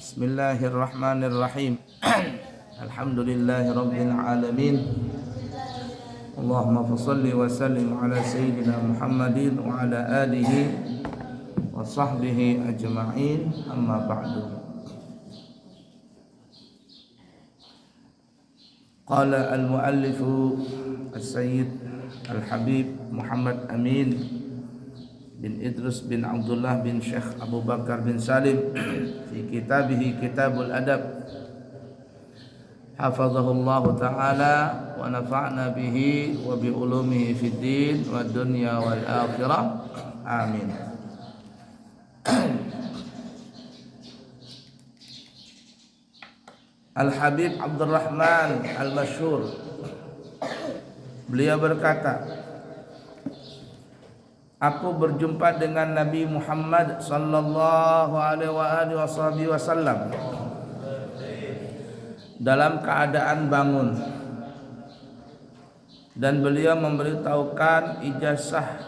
Bismillahirrahmanirrahim. Alhamdulillahirabbil alamin. Allahumma shalli wa sallim ala sayyidina Muhammadin wa ala alihi wa sahbihi ajma'in. Amma ba'du. Qala al-muallifu as-sayyid al-habib Muhammad Amin bin Idrus bin Abdullah bin Syekh Abu Bakar bin Salim fi kitabihi Kitabul Adab, hafazahullahu ta'ala wa nafa'na bihi wa bi ulumihi fid din wad dunya wal akhirah, amin. Al-Habib Abdurrahman Al-Masyhur, beliau berkata, aku berjumpa dengan Nabi Muhammad sallallahu alaihi wasallam dalam keadaan bangun, dan beliau memberitahukan ijazah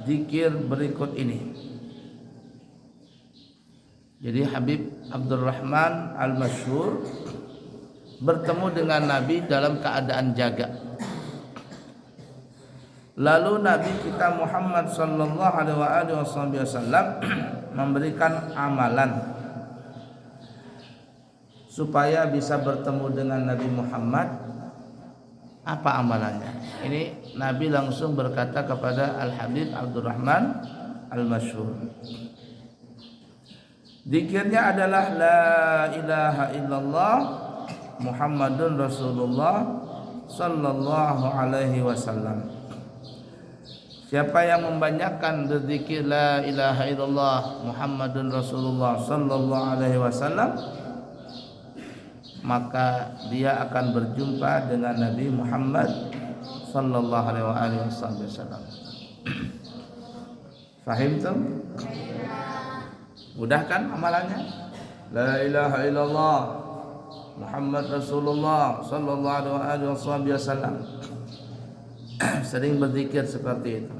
zikir berikut ini. Jadi Habib Abdurrahman Al-Masyhur bertemu dengan Nabi dalam keadaan jaga. Lalu Nabi kita Muhammad sallallahu alaihi wasallam memberikan amalan supaya bisa bertemu dengan Nabi Muhammad. Apa amalannya? Ini Nabi langsung berkata kepada Al-Habib Abdurrahman Al-Masyhur. Zikirnya adalah la ilaha illallah Muhammadun Rasulullah sallallahu alaihi wasallam. Siapa yang membanyakkan berzikir la ilaha illallah Muhammadun Rasulullah sallallahu alaihi wasallam, maka dia akan berjumpa dengan Nabi Muhammad sallallahu alaihi wasallam. Fahim tuh? Mudah kan amalannya? La ilaha illallah Muhammad Rasulullah sallallahu alaihi wasallam. Sering berzikir seperti itu.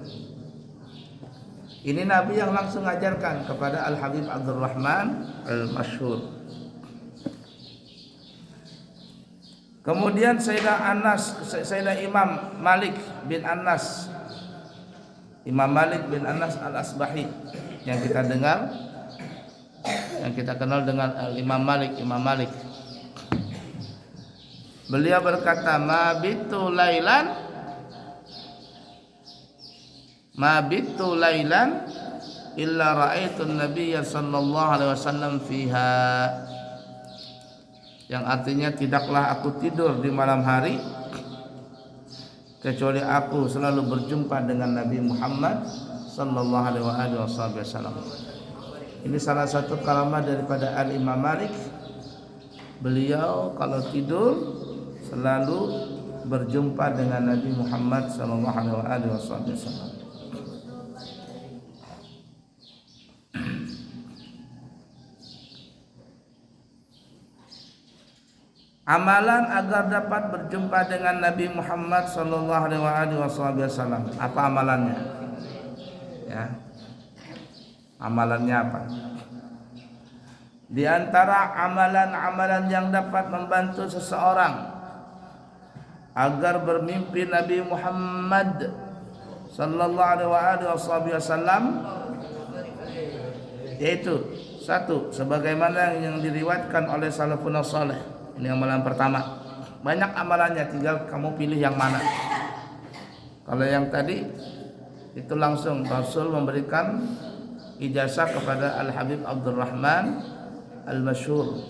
Ini Nabi yang langsung ajarkan kepada Al-Habib Abdurrahman Al-Masyhur. Kemudian Sayyidina Imam Malik bin Anas, Imam Malik bin Anas Al-Asbahi, yang kita dengar, yang kita kenal dengan Imam Malik. Beliau berkata, ma bitu lailan illa ra'aitun nabiyya sallallahu alaihi wasallam fiha. Yang artinya, tidaklah aku tidur di malam hari kecuali aku selalu berjumpa dengan Nabi Muhammad sallallahu alaihi wasallam. Ini salah satu kalamah daripada Al-Imam Malik. Beliau kalau tidur selalu berjumpa dengan Nabi Muhammad sallallahu alaihi wasallam. Amalan agar dapat berjumpa dengan Nabi Muhammad sallallahu alaihi wasallam. Apa amalannya? Ya. Amalannya apa? Di antara amalan-amalan yang dapat membantu seseorang agar bermimpi Nabi Muhammad sallallahu alaihi wasallam, yaitu satu, sebagaimana yang diriwayatkan oleh salafun saleh. Ini amalan pertama. Banyak amalannya, tinggal kamu pilih yang mana. Kalau yang tadi itu langsung Rasul memberikan ijazah kepada Al-Habib Abdurrahman Al-Masyhur.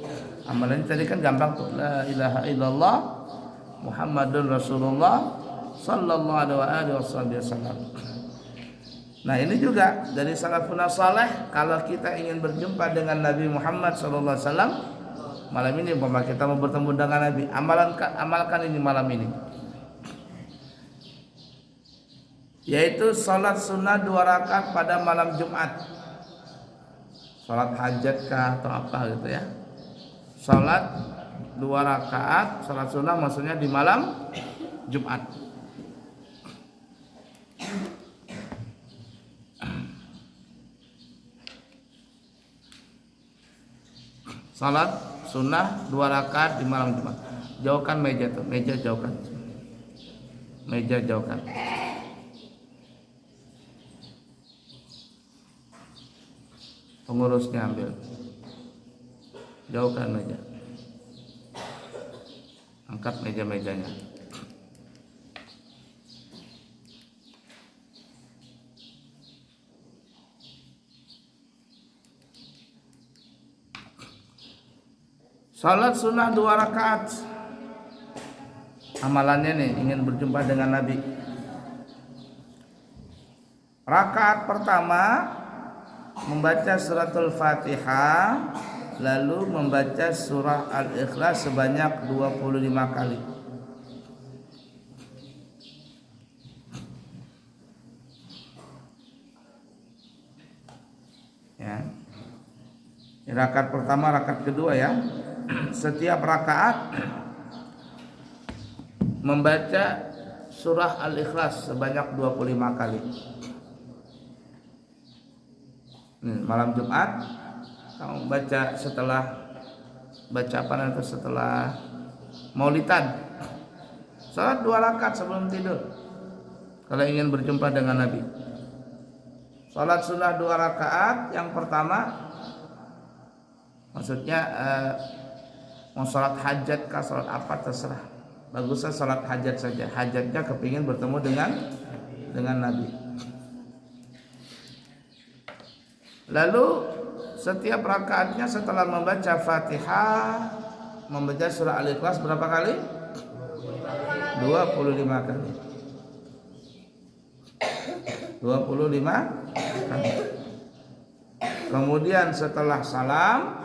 Amalannya tadi kan gampang tuh, la ilaha illallah Muhammadun Rasulullah sallallahu alaihi wasallam. Nah, ini juga dari salafun saleh, kalau kita ingin berjumpa dengan Nabi Muhammad sallallahu alaihi wasallam malam ini, umpama kita mau bertemu dengan Nabi, amalkan ini malam ini, yaitu salat sunnah 2 rakaat pada malam Jumat. Salat hajat kah atau apa gitu ya. Salat 2 rakaat salat sunnah, maksudnya di malam Jumat. Salat sunnah 2 rakaat di malam Jumat. Jauhkan meja tuh, meja jauhkan. Meja jauhkan. Pengurusnya ambil. Jauhkan meja. Angkat meja-mejanya. Salat sunnah 2 rakaat. Amalannya nih, ingin berjumpa dengan Nabi. Rakaat pertama membaca suratul Fatihah, lalu membaca surah Al-Ikhlas sebanyak 25 kali. Ya. Rakaat pertama, rakaat kedua ya. Setiap rakaat membaca surah Al-Ikhlas sebanyak 25 kali. Malam Jumat kamu baca setelah baca apa nanti setelah Maulidan. Salat 2 rakaat sebelum tidur. Kalau ingin berjumpa dengan Nabi. Salat sunnah 2 rakaat, yang pertama maksudnya mau salat hajat kah, salat apa terserah. Bagusnya salat hajat saja. Hajatnya kepingin bertemu dengan Nabi. Lalu setiap rakaatnya setelah membaca Fatihah, membaca surah Al-Ikhlas berapa kali? 25 kali. 25 kali. Kemudian setelah salam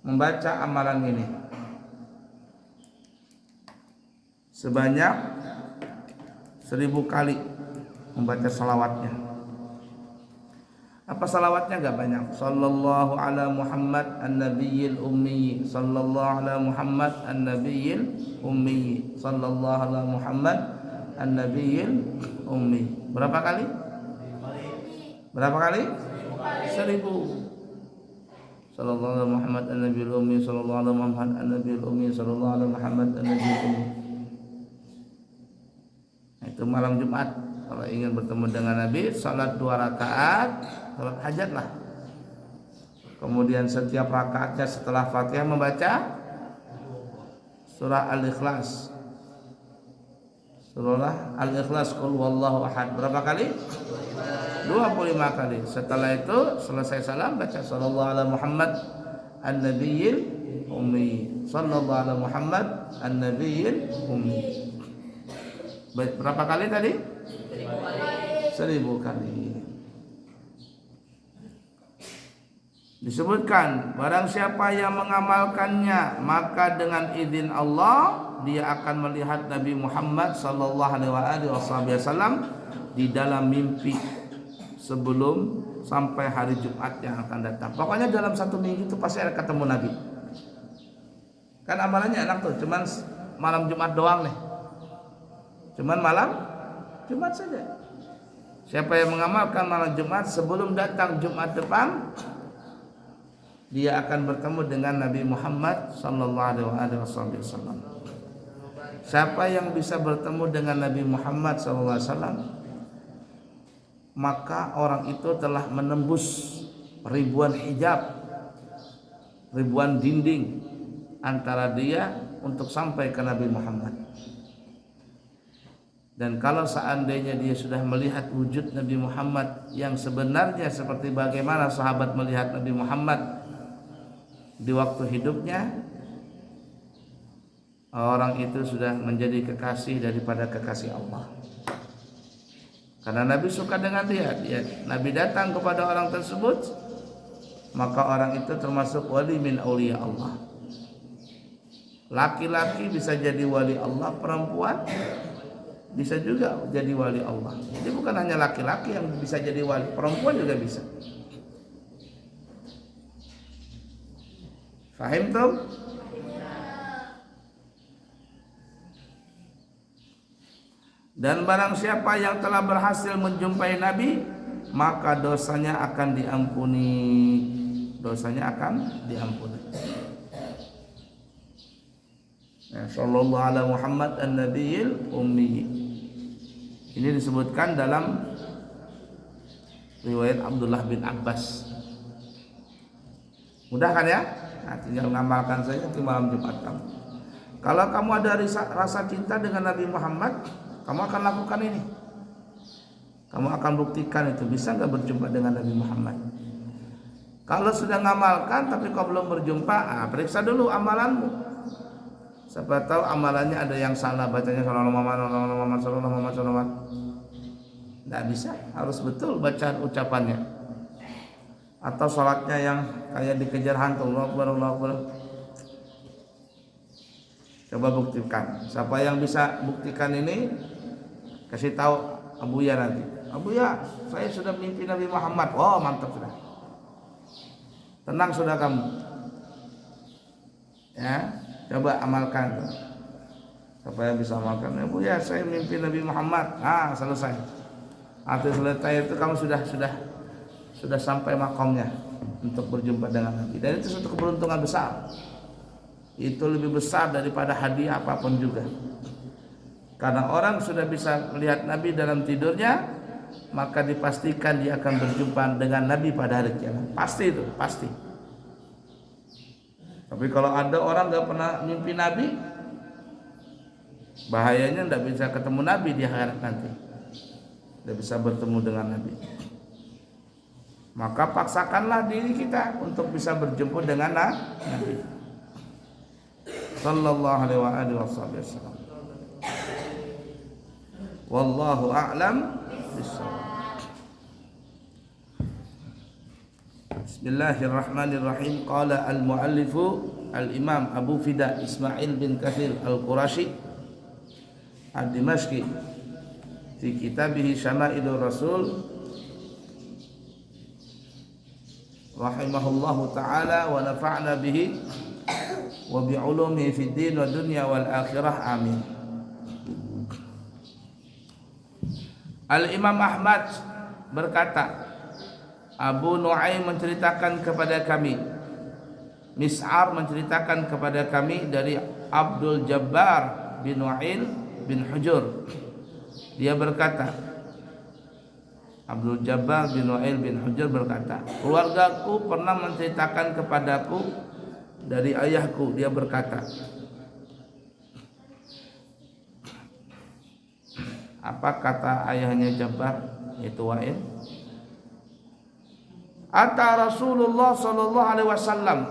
membaca amalan ini sebanyak 1000 kali membaca salawatnya. Apa salawatnya? Enggak banyak. Sallallahu ala Muhammad an-nabiyil ummi, sallallahu ala Muhammad an-nabiyil ummi, sallallahu ala Muhammad an-nabiyil ummi. Berapa kali? Berapa kali? 1000. Sallallahu ala Muhammad an-nabiyil ummi, sallallahu ala Muhammad an-nabiyil ummi, sallallahu ala Muhammad an-nabiyil ummi. Itu malam Jumat. Kalau ingin bertemu dengan Nabi, salat 2 rakaat, salat hajat lah. Kemudian setiap rakaatnya setelah Fatihah membaca surah Al-Ikhlas. Surah Al-Ikhlas, qul huwallahu ahad. Berapa kali? 25 kali. Setelah itu selesai salam baca sallallahu ala Muhammad an-nabiyil ummi, sallallahu ala Muhammad an-nabiyil ummi. Berapa kali tadi? 1000 kali. Disebutkan barang siapa yang mengamalkannya, maka dengan izin Allah dia akan melihat Nabi Muhammad sallallahu alaihi wasallam di dalam mimpi sebelum sampai hari Jumat yang akan datang. Pokoknya dalam 1 minggu itu pasti akan ketemu Nabi. Kan amalannya enak tuh, cuman malam Jumat doang nih. Cuman malam Jumat saja. Siapa yang mengamalkan malam Jumat sebelum datang Jumat depan, dia akan bertemu dengan Nabi Muhammad sallallahu alaihi wasallam. Siapa yang bisa bertemu dengan Nabi Muhammad sallallahu alaihi wasallam, maka orang itu telah menembus ribuan hijab, ribuan dinding antara dia untuk sampai ke Nabi Muhammad. Dan kalau seandainya dia sudah melihat wujud Nabi Muhammad yang sebenarnya seperti bagaimana sahabat melihat Nabi Muhammad di waktu hidupnya, orang itu sudah menjadi kekasih daripada kekasih Allah. Karena Nabi suka dengan dia, Nabi datang kepada orang tersebut, maka orang itu termasuk wali min auliya Allah. Laki-laki bisa jadi wali Allah, perempuan bisa juga jadi wali Allah. Jadi bukan hanya laki-laki yang bisa jadi wali, perempuan juga bisa. Fahim tuh? Dan barang siapa yang telah berhasil menjumpai Nabi, maka dosanya akan diampuni. Dosanya akan diampuni. Ya, sallallahu ala Muhammad an-nabiyil ummi. Ini disebutkan dalam riwayat Abdullah bin Abbas. Mudah kan ya? Nah, tinggal ngamalkan saja di malam Jumat kamu. Kalau kamu ada rasa cinta dengan Nabi Muhammad, kamu akan lakukan ini. Kamu akan buktikan itu, bisa nggak berjumpa dengan Nabi Muhammad. Kalau sudah ngamalkan tapi kau belum berjumpa, periksa dulu amalanmu. Siapa tahu amalannya ada yang salah, bacanya sallallahu alaihi wasallam. Tidak bisa, harus betul bacaan ucapannya. Atau sholatnya yang kayak dikejar hantu, Allahu Akbar, Allahu Akbar. Coba buktikan. Siapa yang bisa buktikan ini, kasih tahu Abuya nanti. Abuya, saya sudah mimpi Nabi Muhammad. Oh, mantap sudah. Tenang sudah kamu. Ya, coba amalkan. Siapa yang bisa amalkan? Abuya, saya mimpi Nabi Muhammad. Selesai. Arti selesai itu kamu sudah sampai makomnya untuk berjumpa dengan Nabi. Dan itu satu keberuntungan besar. Itu lebih besar daripada hadiah apapun juga. Karena orang sudah bisa melihat Nabi dalam tidurnya, maka dipastikan dia akan berjumpa dengan Nabi pada hari kiamat. Pasti itu, pasti. Tapi kalau ada orang gak pernah mimpi Nabi, bahayanya tidak bisa ketemu Nabi di akhirat nanti. Tidak bisa bertemu dengan Nabi. Maka paksakanlah diri kita untuk bisa berjumpa dengan Nabi sallallahu alaihi wasallam. Wallahu a'lam bishawab. Bismillahirrahmanirrahim. Qala al-muallifu al-imam Abu Fida Ismail bin Kathir al-Qurashi ad-Dimashqi fi kitabih Syama'ilur Rasul rahimahullahu ta'ala wa nafa'na bihi wa bi'ulumihi fid din wa dunya wal akhirah, amin. Al-Imam Ahmad berkata, Abu Nu'aim menceritakan kepada kami, Mis'ar menceritakan kepada kami dari Abdul Jabbar bin Wa'il bin Hujur. Dia berkata, Abdul Jabbar bin Wa'il bin Hujur berkata, keluargaku pernah menceritakan kepadaku dari ayahku. Dia berkata, apa kata ayahnya Jabbar, yaitu Wa'il? Ata Rasulullah sallallahu alaihi wasallam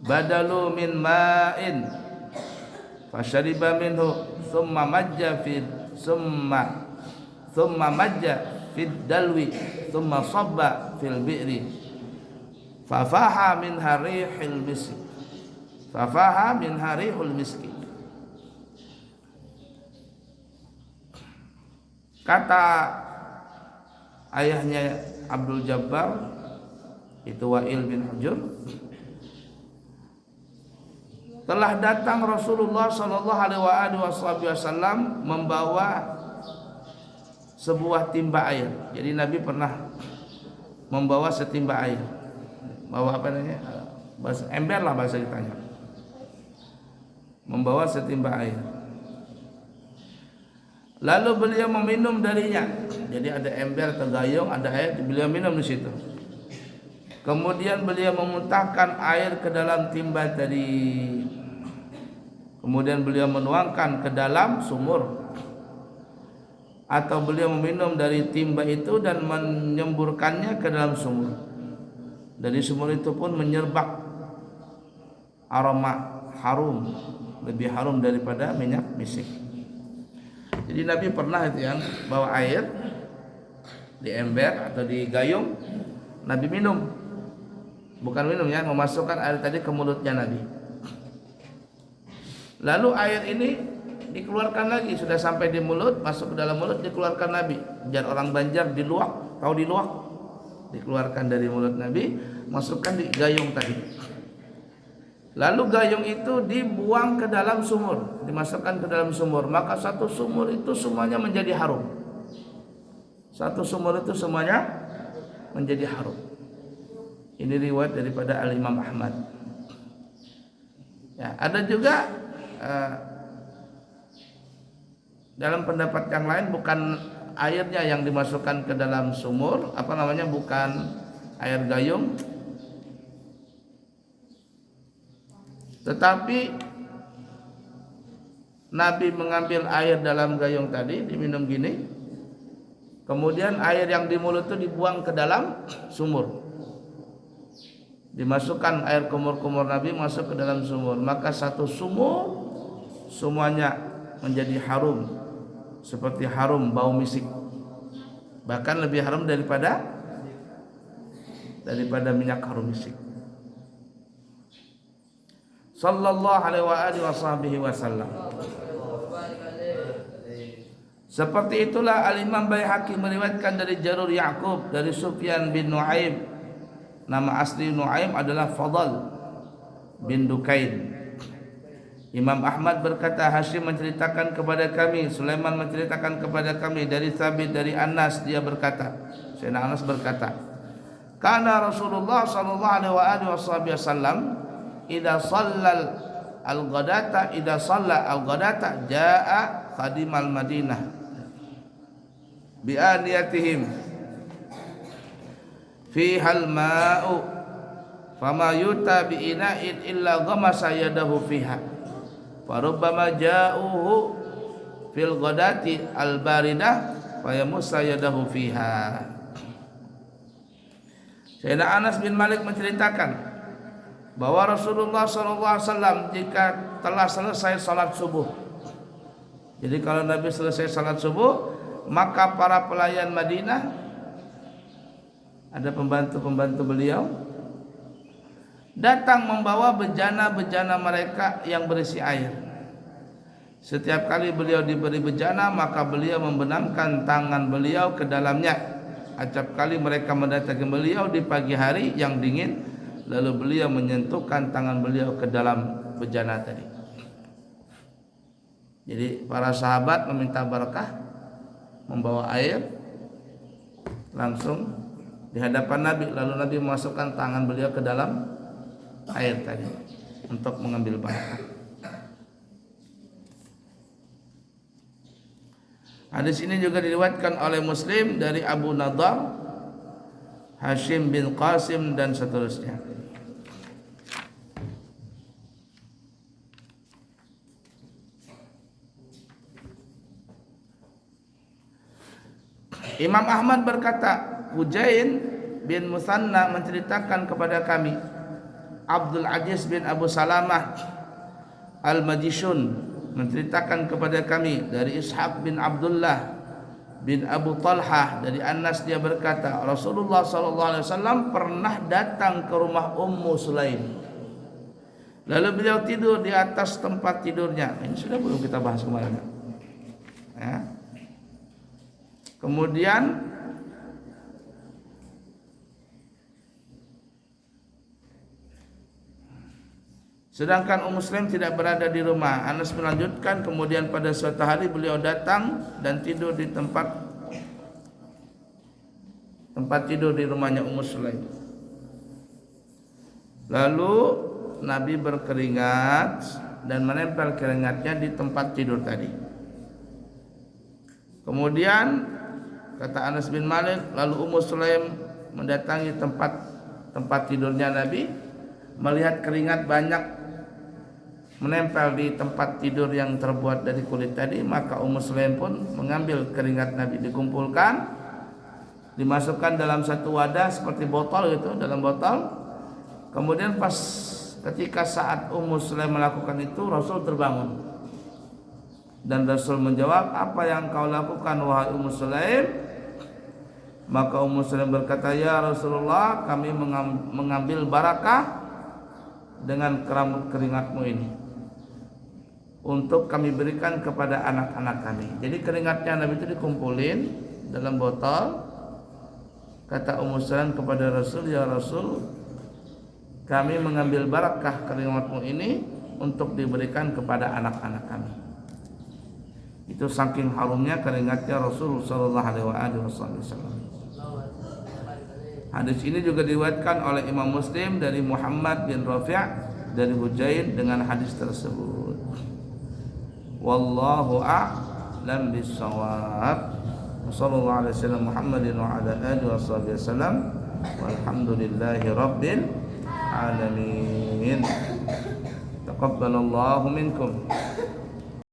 badalu min ma'in fashariba minhu thumma majja fid dalwi thumma sabba fil bi'ri fafaha min harihil miski. Kata ayahnya Abdul Jabbar, itu Wa'il bin Hujur, telah datang Rasulullah sallallahu alaihi wasallam membawa sebuah timba air. Jadi Nabi pernah membawa setimba air. Bawa apa namanya? Bahasa ember lah bahasa kitanya. Membawa setimba air. Lalu beliau meminum darinya. Jadi ada ember tergayung, ada air, beliau minum di situ. Kemudian beliau memuntahkan air ke dalam timba tadi. Kemudian beliau menuangkan ke dalam sumur. Atau beliau meminum dari timba itu dan menyemburkannya ke dalam sumur. Dari sumur itu pun menyerbak aroma harum, lebih harum daripada minyak misik. Jadi Nabi pernah itu yang bawa air di ember atau di gayung, Nabi minum. Bukan minum ya, memasukkan air tadi ke mulutnya Nabi. Lalu air ini dikeluarkan lagi, sudah sampai di mulut, masuk ke dalam mulut, dikeluarkan Nabi. Biar orang Banjar diluak, tahu diluak? Dikeluarkan dari mulut Nabi, masukkan di gayung tadi. Lalu gayung itu dibuang ke dalam sumur, dimasukkan ke dalam sumur. Maka satu sumur itu semuanya menjadi harum. Satu sumur itu semuanya menjadi harum. Ini riwayat daripada Al-Imam Ahmad. Ya, ada juga dalam pendapat yang lain bukan airnya yang dimasukkan ke dalam sumur, bukan air gayung, tetapi Nabi mengambil air dalam gayung tadi, diminum gini, kemudian air yang di mulut itu dibuang ke dalam sumur, dimasukkan air kumur-kumur Nabi masuk ke dalam sumur, maka satu sumur semuanya menjadi harum, seperti harum bau misik, bahkan lebih harum daripada minyak harum misik. Sallallahu alaihi wasallam. Seperti itulah Al-Imam Baihaqi meriwayatkan dari Jarur Ya'qub dari Sufyan bin Nu'aim. Nama asli Nu'aim adalah Fadl bin Dukain. Imam Ahmad berkata, Hashim menceritakan kepada kami, Sulaiman menceritakan kepada kami dari Thabit dari Anas, dia berkata, Sayyidina Anas berkata, kana Rasulullah sallallahu alaihi wasallam idza shalla al-ghadata jaa khadimal Madinah bi aniyatihim fiha al-ma'u fama yuta bi ina'in illa ghamasa yadahu fiha farubbama ja'uhu fil ghadati al-baridah fayamussa yadahu fiha. Sayyidina Anas bin Malik menceritakan bahwa Rasulullah SAW jika telah selesai salat subuh, jadi kalau Nabi selesai salat subuh, maka para pelayan Madinah, ada pembantu-pembantu beliau, datang membawa bejana-bejana mereka yang berisi air. Setiap kali beliau diberi bejana, maka beliau membenamkan tangan beliau ke dalamnya. Acap kali mereka mendatangi beliau di pagi hari yang dingin, lalu beliau menyentuhkan tangan beliau ke dalam bejana tadi. Jadi para sahabat meminta berkah, membawa air langsung di hadapan Nabi, lalu Nabi memasukkan tangan beliau ke dalam air tadi untuk mengambil barakah. Hadis ini juga diriwayatkan oleh Muslim dari Abu Nadar, Hashim bin Qasim dan seterusnya. Imam Ahmad berkata, Hujain bin Musanna menceritakan kepada kami, Abdul Aziz bin Abu Salamah Al-Majishun menceritakan kepada kami dari Ishaq bin Abdullah bin Abu Talhah dari Anas, dia berkata, Rasulullah SAW pernah datang ke rumah Ummu Sulaim, lalu beliau tidur di atas tempat tidurnya. Ini sudah belum kita bahas kemarin ya. Kemudian sedangkan Ummu Sulaim tidak berada di rumah. Anas melanjutkan, kemudian pada suatu hari beliau datang dan tidur di tempat tidur di rumahnya Ummu Sulaim. Lalu Nabi berkeringat dan menempel keringatnya di tempat tidur tadi. Kemudian kata Anas bin Malik, lalu Ummu Sulaim mendatangi tempat tidurnya Nabi, melihat keringat banyak menempel di tempat tidur yang terbuat dari kulit tadi, maka Ummu Sulaim pun mengambil keringat Nabi, dikumpulkan, dimasukkan dalam satu wadah seperti botol gitu, dalam botol. Kemudian pas ketika saat Ummu Sulaim melakukan itu, Rasul terbangun dan Rasul menjawab, apa yang kau lakukan wahai Ummu Sulaim? Maka Ummu Sulaim berkata, ya Rasulullah, kami mengambil barakah dengan keramut keringatmu ini untuk kami berikan kepada anak-anak kami. Jadi keringatnya Nabi itu dikumpulin dalam botol. Kata Ummu Sulaim kepada Rasul, ya Rasul, kami mengambil barakah keringatmu ini untuk diberikan kepada anak-anak kami. Itu saking harumnya keringatnya Rasul sallallahu alaihi wasallam. Hadis ini juga diriwayatkan oleh Imam Muslim dari Muhammad bin Rafi' dari Hujain dengan hadis tersebut. Wallahu a'lam bissawab. Sallallahu alaihi wasallam Muhammadin wa ala alihi wasallam. Walhamdulillahi rabbil alamin. Taqabbalallahu minkum.